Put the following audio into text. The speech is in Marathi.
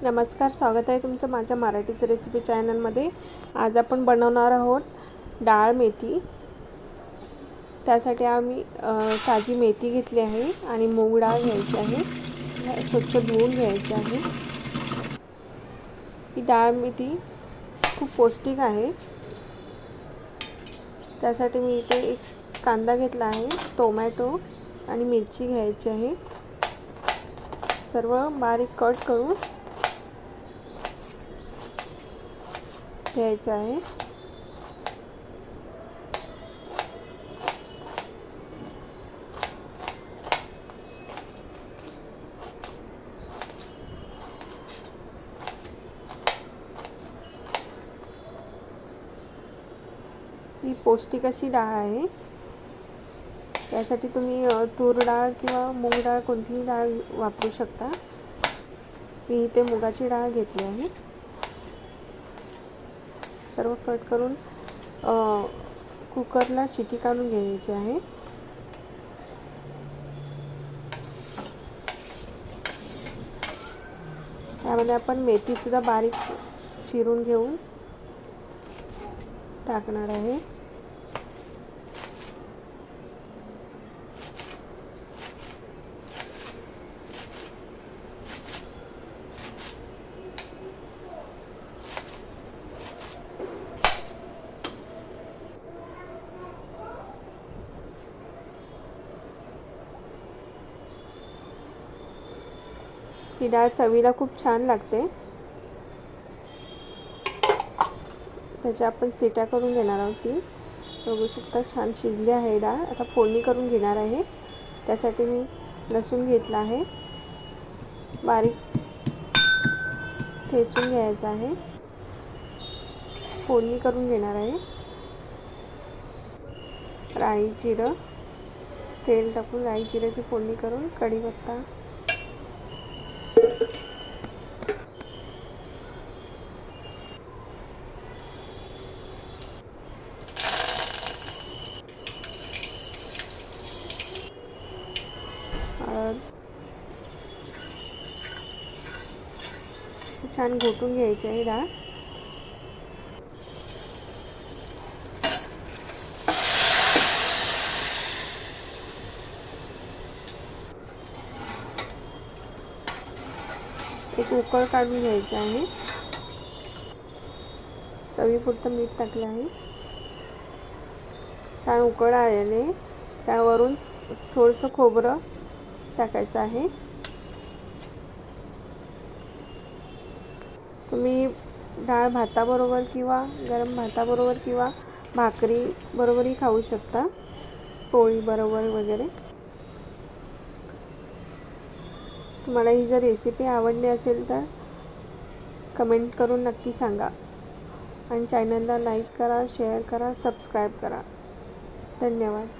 नमस्कार, स्वागत आहे तुमचं माझ्या मराठीचं रेसिपी चॅनलमध्ये। आज आपण बनवणार आहोत डाळ मेथी। त्यासाठी आम्ही ताजी मेथी घेतली आहे आणि मूग डाळ घ्यायची आहे, स्वच्छ धुवून घ्यायची आहे। ही डाळ मेथी खूप पौष्टिक आहे। त्यासाठी मी इथे एक कांदा घेतला आहे, टोमॅटो आणि मिरची घ्यायची आहे। सर्व बारीक कट करून घ्यायचं आहे। ही पौष्टिक अशी डाळ आहे। यासाठी तुम्ही तूर डाळ किंवा मूग डाळ कोणतीही डाळ वापरू शकता। मी इथे मुगाची डाळ घेतली आहे। सर्व कट करून कुकरला शिटी काढून घ्यायची आहे। त्यामध्ये आपण मेथी सुद्धा बारीक चिरून घेऊन टाकणार आहे। ही डाळ चवीला खूप छान लागते। त्याच्या आपण सीट्या करून घेणार आहोत। ती बघू शकता छान शिजली आहे डाळ। आता फोडणी करून घेणार आहे। त्यासाठी मी लसूण घेतला आहे, बारीक ठेचून घ्यायचा आहे। फोडणी करून घेणार आहे। राई जिरं तेल टाकून राई जिऱ्याची फोडणी करून कढीपत्ता छान घोटून घ्यायची आहे डाळ। एक उकळ काढून घ्यायची आहे। चवीपुरतं मीठ टाकलं आहे। छान उकळ आल्याने त्यावरून थोडंसं खोबरं टाकायचं आहे। तुम्ही डाळ भाताबरोबर किंवा गरम भाताबरोबर किंवा भाकरी बरोबरही खाऊ शकता, पोळी बरोबर वगैरे। तुम्हाला ही जर रेसिपी आवडली असेल तर कमेंट करून नक्की सांगा आणि चॅनलला लाईक करा, शेअर करा, सबस्क्राईब करा। धन्यवाद।